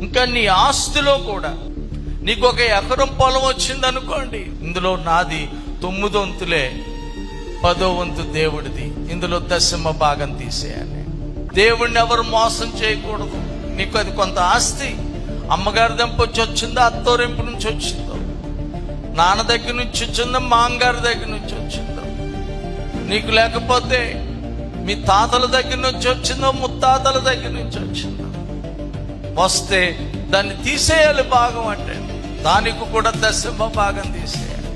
ఇంకా నీ ఆస్తిలో కూడా నీకు 1 ఎకరం పొలం వచ్చింది అనుకోండి, ఇందులో నాది 9 వంతులే, 10వ వంతు దేవుడిది, ఇందులో 10వ భాగం తీసేయాలి. దేవుణ్ణి ఎవరు మోసం చేయకూడదు. నీకు అది కొంత ఆస్తి అమ్మగారి దెంపొచ్చి వచ్చిందో, అత్తోరింపు నుంచి వచ్చిందో, నాన్న దగ్గర నుంచి వచ్చిందో, మాంగారి దగ్గర నుంచి వచ్చిందో, నీకు లేకపోతే మీ తాతల దగ్గర నుంచి వచ్చిందో, ముత్తాతల దగ్గర నుంచి వచ్చిందో, వస్తే దాన్ని తీసేయాలి. భాగం అంటే దానికి కూడా 10వ భాగం తీసేయాలి.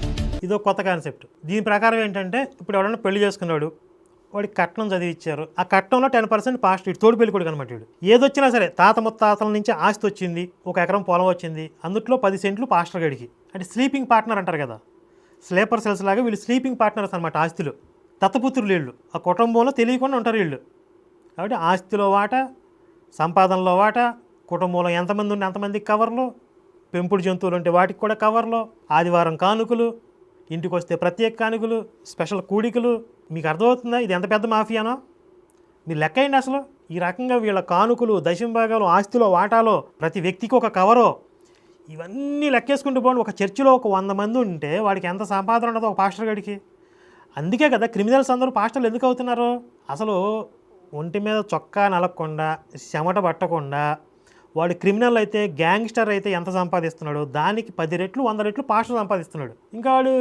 ఇదో కొత్త కాన్సెప్ట్. దీని ప్రకారం ఏంటంటే, ఇప్పుడు ఎవరైనా పెళ్లి చేసుకున్నాడు, వాడికి కట్నం చదివిచ్చారు, ఆ కట్నంలో 10% పాస్ట్, ఇటు తోడు పెళ్లి కొడుకు అనమాట. వీడు ఏదొచ్చినా సరే తాత ముత్తాతల నుంచి ఆస్తి వచ్చింది, 1 ఎకరం పొలం వచ్చింది, అందుట్లో 10 సెంట్లు పాస్టర్ గడికి. అంటే స్లీపింగ్ పార్ట్నర్ అంటారు కదా, స్లీపర్ సెల్స్ లాగా వీళ్ళు స్లీపింగ్ పార్ట్నర్స్ అనమాట ఆస్తిలో. దత్తపుత్రులు వీళ్ళు, ఆ కుటుంబంలో తెలియకుండా ఉంటారు వీళ్ళు. కాబట్టి ఆస్తిలో వాటా, సంపాదనలో వాటా, కుటుంబంలో ఎంతమంది ఉంటే అంతమందికి కవర్లు, పెంపుడు జంతువులు ఉంటే వాటికి కూడా కవర్లు, ఆదివారం కానుకలు, ఇంటికి వస్తే ప్రత్యేక కానుకలు, స్పెషల్ కూడికలు. మీకు అర్థమవుతుందా ఇది ఎంత పెద్ద మాఫియానో? మీరు లెక్క అయింది అసలు. ఈ రకంగా వీళ్ళ కానుకలు, దశంభాగాలు, ఆస్తిలో వాటాలో ప్రతి వ్యక్తికి ఒక కవరో, ఇవన్నీ లెక్కేసుకుంటూ పోండి. ఒక చర్చిలో 100 మంది ఉంటే వాడికి ఎంత సంపాదన ఉండదో ఒక పాస్టర్ గడికి. అందుకే కదా క్రిమినల్స్ అందరూ పాస్టర్లు ఎందుకు అవుతున్నారు? అసలు ఒంటి మీద చొక్కా నలగకుండా, చెమట పట్టకుండా, వాడు క్రిమినల్ అయితే, గ్యాంగ్స్టర్ అయితే ఎంత సంపాదిస్తున్నాడు, దానికి 10 రెట్లు 100 రెట్లు పాస్టర్ సంపాదిస్తున్నాడు. ఇంకా వాడు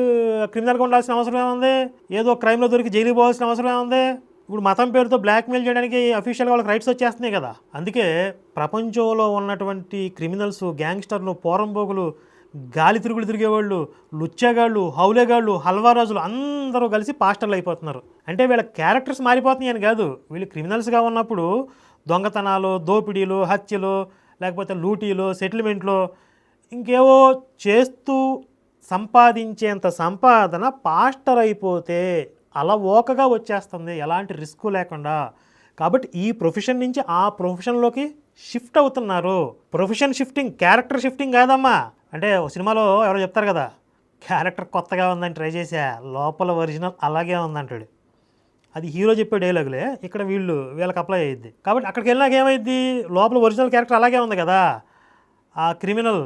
క్రిమినల్గా ఉండాల్సిన అవసరం ఏముంది? ఏదో క్రైమ్లో దొరికి జైలుకి పోవాల్సిన అవసరం ఏముంది? ఇప్పుడు మతం పేరుతో బ్లాక్మెయిల్ చేయడానికి అఫీషియల్గా వాళ్ళకి రైట్స్ వచ్చేస్తున్నాయి కదా. అందుకే ప్రపంచంలో ఉన్నటువంటి క్రిమినల్స్, గ్యాంగ్స్టర్లు, పోరంబోగులు, గాలి తిరుగులు తిరిగేవాళ్ళు, లుచ్చేగాళ్ళు, హౌలేగాళ్ళు, హల్వారాజులు అందరూ కలిసి పాస్టర్లు అయిపోతున్నారు. అంటే వీళ్ళ క్యారెక్టర్స్ మారిపోతున్నాయి అని కాదు. వీళ్ళు క్రిమినల్స్గా ఉన్నప్పుడు దొంగతనాలు, దోపిడీలు, హత్యలు, లేకపోతే లూటీలు, సెటిల్మెంట్లు, ఇంకేవో చేస్తూ సంపాదించేంత సంపాదన పాస్టర్ అయిపోతే అలవోకగా వచ్చేస్తుంది, ఎలాంటి రిస్క్ లేకుండా. కాబట్టి ఈ ప్రొఫెషన్ నుంచి ఆ ప్రొఫెషన్లోకి షిఫ్ట్ అవుతున్నారు. ప్రొఫెషన్ షిఫ్టింగ్, క్యారెక్టర్ షిఫ్టింగ్ కాదమ్మా. అంటే సినిమాలో ఎవరో చెప్తారు కదా, క్యారెక్టర్ కొత్తగా ఉందని ట్రై చేసా, లోపల ఒరిజినల్ అలాగే ఉందంటాడు. అది హీరో చెప్పే డైలాగులే, ఇక్కడ వీళ్ళకి అప్లై అయ్యిద్ది. కాబట్టి అక్కడికి వెళ్ళినాక ఏమైద్ది, లోపల ఒరిజినల్ క్యారెక్టర్ అలాగే ఉంది కదా. ఆ క్రిమినల్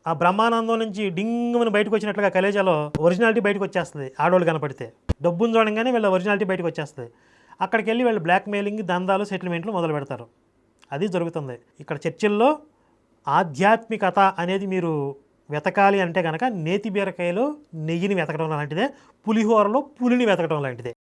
ఆ బ్రహ్మానందం నుంచి డింగుమని బయటకు వచ్చినట్లుగా కలేజాలో ఒరిజినాలిటీ బయటకు వచ్చేస్తుంది. ఆడవాళ్ళు కనపడితే డబ్బును చూడంగానే వీళ్ళ ఒరిజినాలిటీ బయటకు వచ్చేస్తుంది. అక్కడికి వెళ్ళి వీళ్ళు బ్లాక్మెయిలింగ్, దందాలు, సెటిల్మెంట్లు మొదలు పెడతారు. అది జరుగుతుంది ఇక్కడ చర్చిల్లో. ఆధ్యాత్మికత అనేది మీరు వెతకాలి అంటే కనుక నేతి బీరకాయలో నెయ్యిని వెతకడం లాంటిదే, పులిహోరలో పులిని వెతకడం లాంటిదే.